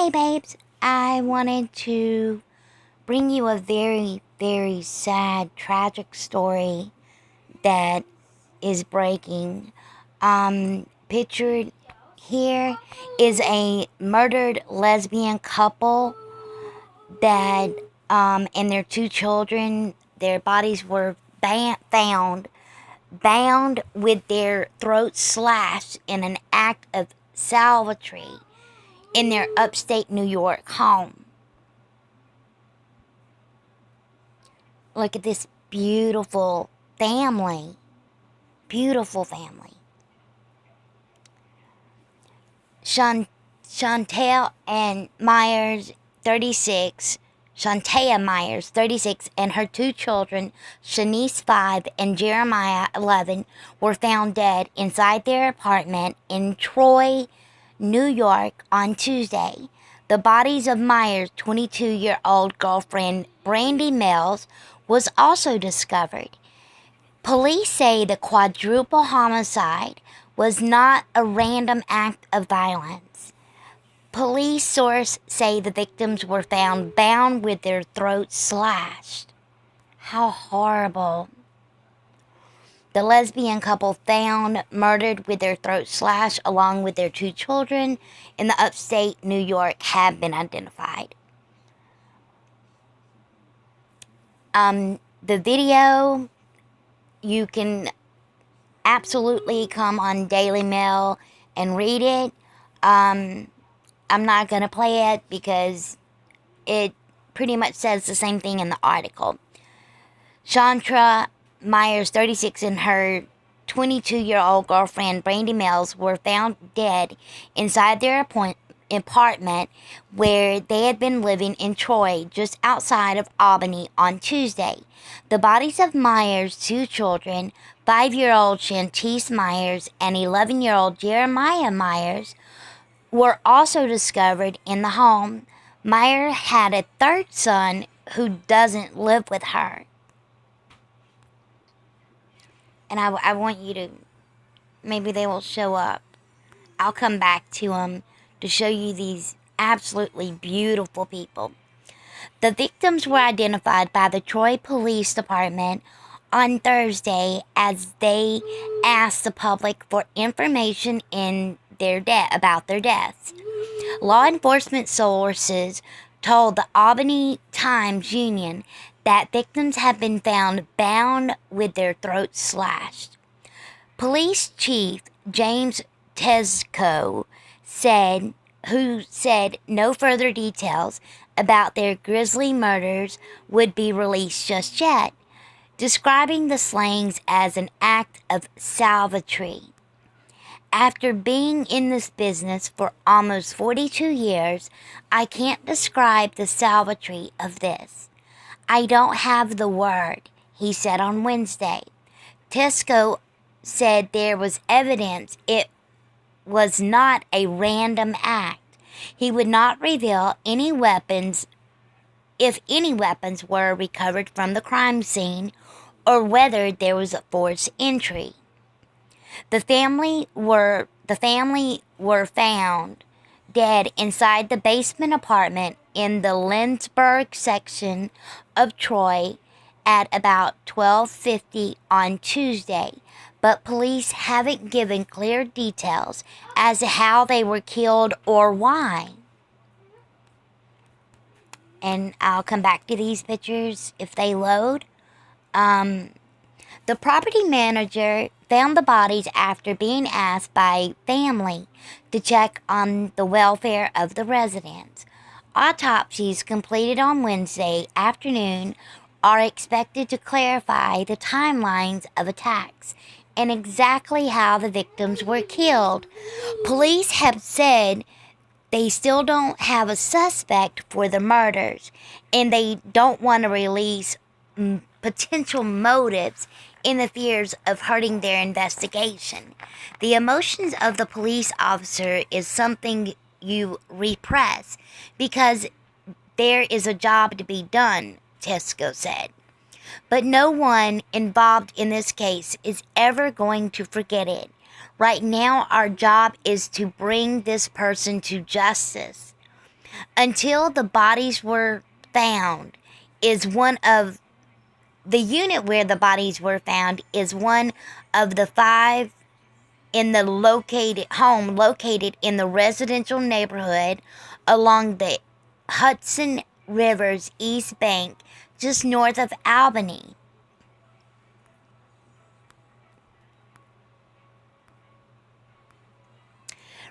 Hey babes, I wanted to bring you a very, very sad, tragic story that is breaking. Pictured here is a murdered lesbian couple that, and their two children, their bodies were found bound with their throats slashed in an act of salvatory in their upstate New York home. Look at this beautiful family. Beautiful family. Chantel and Myers, 36. Shantea Myers, 36, and her two children, Shanice, 5, and Jeremiah, 11, were found dead inside their apartment in Troy, New York on Tuesday. The bodies of Myers' 22-year-old girlfriend, Brandy Mills, was also discovered. Police say the quadruple homicide was not a random act of violence. Police sources say the victims were found bound with their throats slashed. How horrible. The lesbian couple found murdered with their throats slashed along with their two children in the upstate New York have been identified. The video, you can absolutely come on Daily Mail and read it. I'm not going to play it because it pretty much says the same thing in the article. Chantra Myers, 36, and her 22-year-old girlfriend, Brandy Mills, were found dead inside their apartment where they had been living in Troy, just outside of Albany, on Tuesday. The bodies of Myers' two children, 5-year-old Shantice Myers and 11-year-old Jeremiah Myers, were also discovered in the home. Myers had a third son who doesn't live with her. And I want you to, maybe they will show up. I'll come back to them to show you these absolutely beautiful people. The victims were identified by the Troy Police Department on Thursday as they asked the public for information about their deaths. Law enforcement sources told the Albany Times-Union that victims have been found bound with their throats slashed. Police Chief James Tezco who said no further details about their grisly murders would be released just yet, describing the slayings as an act of salvatory. After being in this business for almost 42 years, I can't describe the salvatory of this. I don't have the word, he said on Wednesday. Tesco said there was evidence it was not a random act. He would not reveal any weapons, if any weapons were recovered from the crime scene, or whether there was a forced entry. The family were found dead inside the basement apartment in the Lindsburg section of Troy at about 12:50 on Tuesday, but police haven't given clear details as to how they were killed or why. And I'll come back to these pictures if they load. The property manager found the bodies after being asked by family to check on the welfare of the residents. Autopsies completed on Wednesday afternoon are expected to clarify the timelines of attacks and exactly how the victims were killed. Police have said they still don't have a suspect for the murders, and they don't want to release potential motives in the fears of hurting their investigation. The emotions of the police officer is something you repress because there is a job to be done, Tesco said. But no one involved in this case is ever going to forget it. Right now, our job is to bring this person to justice. until the bodies were found is one of the unit where the bodies were found is one of the 5 in the located in the residential neighborhood along the Hudson River's east bank, just north of Albany.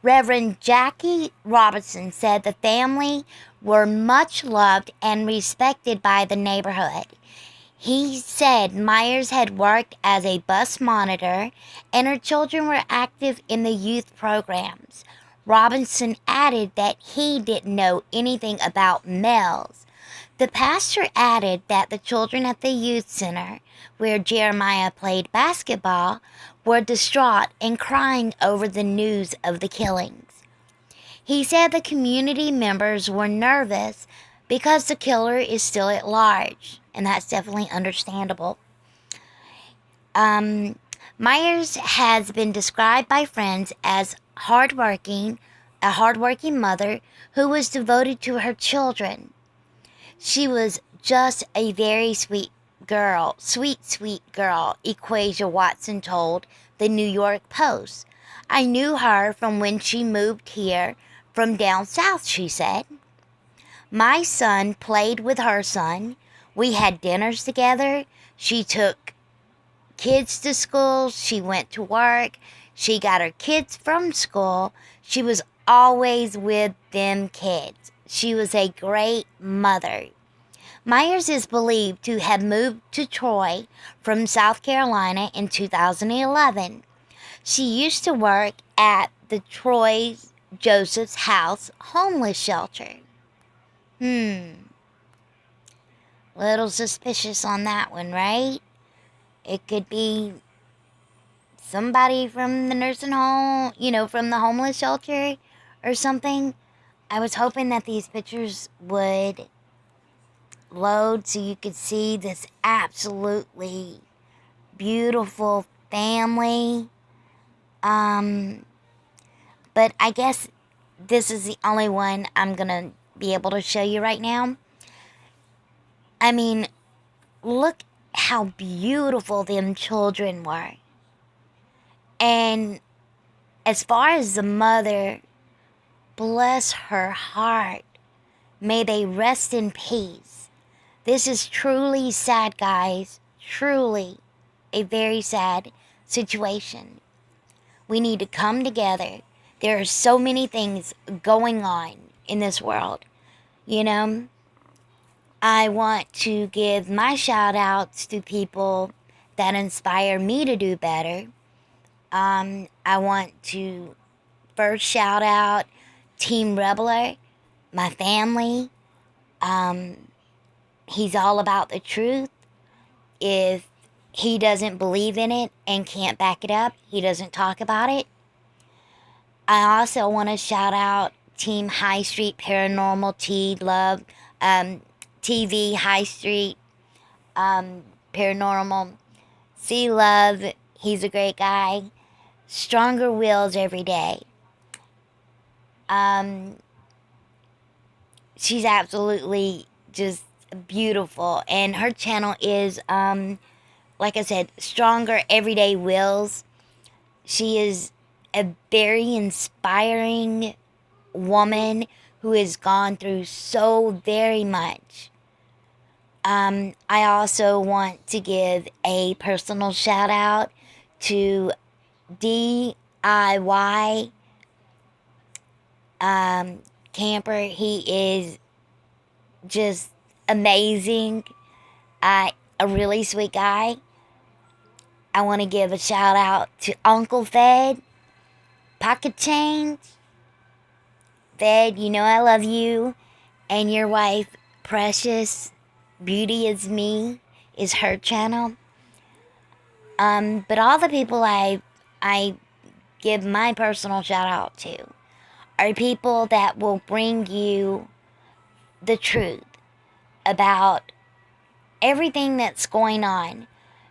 Reverend Jackie Robinson said the family were much loved and respected by the neighborhood. He said Myers had worked as a bus monitor and her children were active in the youth programs. Robinson added that he didn't know anything about males. The pastor added that the children at the youth center, where Jeremiah played basketball, were distraught and crying over the news of the killings. He said the community members were nervous because the killer is still at large, and that's definitely understandable. Myers has been described by friends as a hardworking mother who was devoted to her children. She was just a very sweet girl, sweet girl, Equasia Watson told the New York Post. I knew her from when she moved here from down south, she said. My son played with her son. We had dinners together. She took kids to school. She went to work. She got her kids from school. She was always with them kids. She was a great mother. Myers is believed to have moved to Troy from South Carolina in 2011. She used to work at the Troy Joseph's House homeless shelter. Little suspicious on that one, right? It could be somebody from the nursing home, from the homeless shelter or something. I was hoping that these pictures would load so you could see this absolutely beautiful family. But I guess this is the only one I'm gonna be able to show you right now. I mean, look how beautiful them children were. And as far as the mother, bless her heart. May they rest in peace. This is truly sad, guys. Truly a very sad situation. We need to come together. There are so many things going on in this world. I want to give my shout outs to people that inspire me to do better. I want to first shout out Team Rebeler, my family. He's all about the truth. If he doesn't believe in it and can't back it up, he doesn't talk about it. I also want to shout out Team High Street Paranormal TV High Street Paranormal. See Love, he's a great guy. Stronger Wills every day. She's absolutely just beautiful, and her channel is like I said, Stronger Everyday Wills. She is a very inspiring woman who has gone through so very much. I also want to give a personal shout out to DIY Camper. He is just amazing. A really sweet guy. I want to give a shout out to Uncle Fed. Pocket Change. Fed, I love you. And your wife, Precious Beauty Is Me, is her channel. But all the people I give my personal shout out to are people that will bring you the truth about everything that's going on.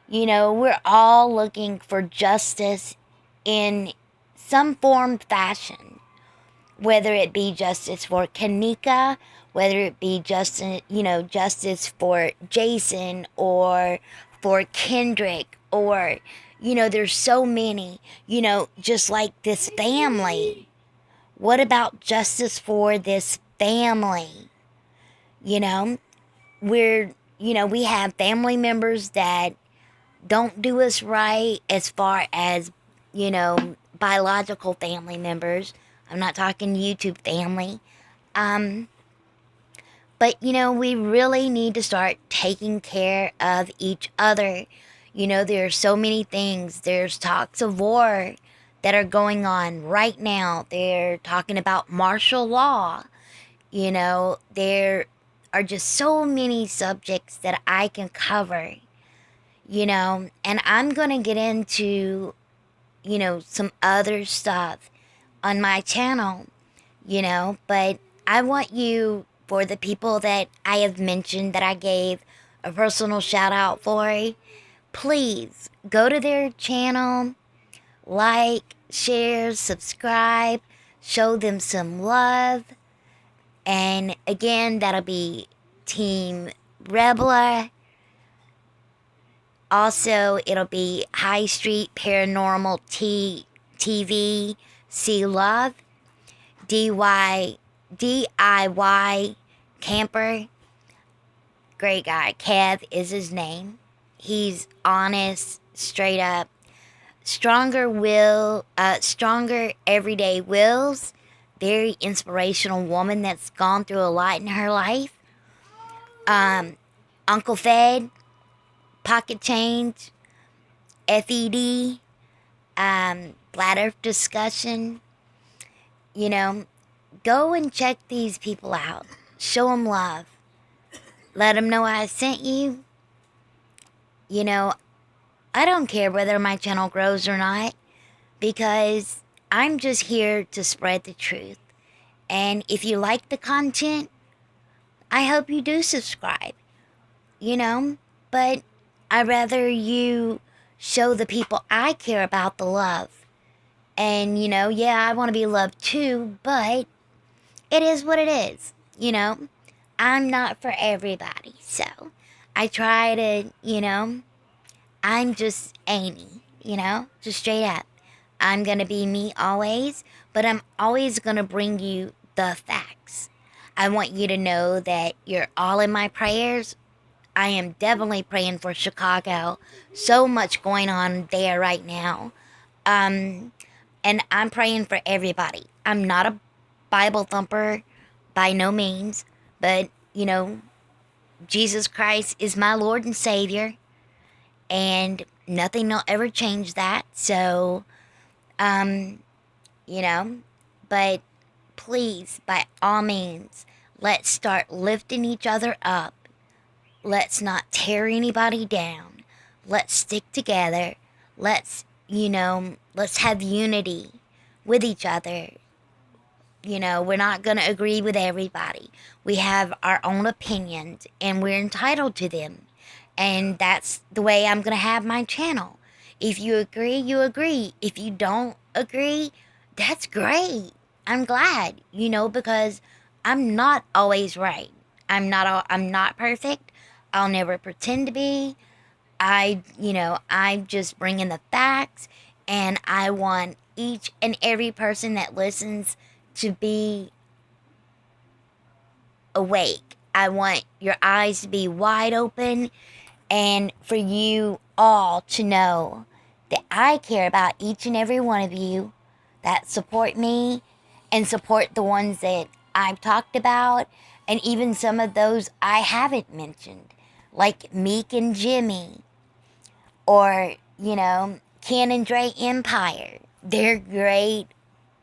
We're all looking for justice in some form, fashion. whether it be justice for Kanika, whether it be justice for Jason or for Kendrick, or there's so many, just like this family. What about justice for this family? You know, we have family members that don't do us right as far as, biological family members. I'm not talking YouTube family. Um, but, we really need to start taking care of each other. There are so many things. There's talks of war that are going on right now. They're talking about martial law. There are just so many subjects that I can cover, and I'm going to get into, some other stuff on my channel, but I want you, for the people that I have mentioned that I gave a personal shout out for, please go to their channel, like, share, subscribe, show them some love. And again, that'll be Team Rebla. Also, it'll be High Street Paranormal TV, C Love, DIY Camper. Great guy. Kev is his name. He's honest, straight up. Stronger Everyday Wills. Very inspirational woman that's gone through a lot in her life. Uncle Fed, Pocket Change, FED, Flat Earth Discussion. Go and check these people out. Show them love. Let them know I sent you. I don't care whether my channel grows or not, because I'm just here to spread the truth. And if you like the content, I hope you do subscribe. But I'd rather you show the people I care about the love. And, I want to be loved too, but it is what it is. I'm not for everybody. So I try to, I'm just Amy, just straight up. I'm going to be me always, but I'm always going to bring you the facts. I want you to know that you're all in my prayers. I am definitely praying for Chicago. So much going on there right now. And I'm praying for everybody. I'm not a Bible thumper by no means, but, Jesus Christ is my Lord and Savior, and nothing will ever change that. So, but please, by all means, let's start lifting each other up. Let's not tear anybody down. Let's stick together. Let's have unity with each other. We're not going to agree with everybody. We have our own opinions, and we're entitled to them. And that's the way I'm going to have my channel. If you agree, you agree. If you don't agree, that's great. I'm glad, because I'm not always right. I'm not perfect. I'll never pretend to be. I'm just bringing the facts, and I want each and every person that listens to be awake. I want your eyes to be wide open, and for you all to know that I care about each and every one of you that support me and support the ones that I've talked about, and even some of those I haven't mentioned, like Meek and Jimmy, or, Ken and Dre Empire. They're great.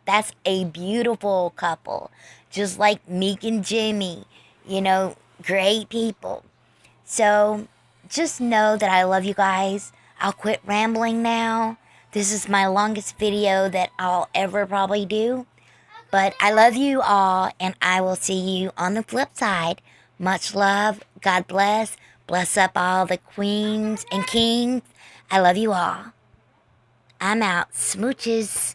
That's a beautiful couple. Just like Meek and Jimmy, great people. So just know that I love you guys. I'll quit rambling now. This is my longest video that I'll ever probably do. But I love you all, and I will see you on the flip side. Much love. God bless. Bless up all the queens and kings. I love you all. I'm out. Smooches.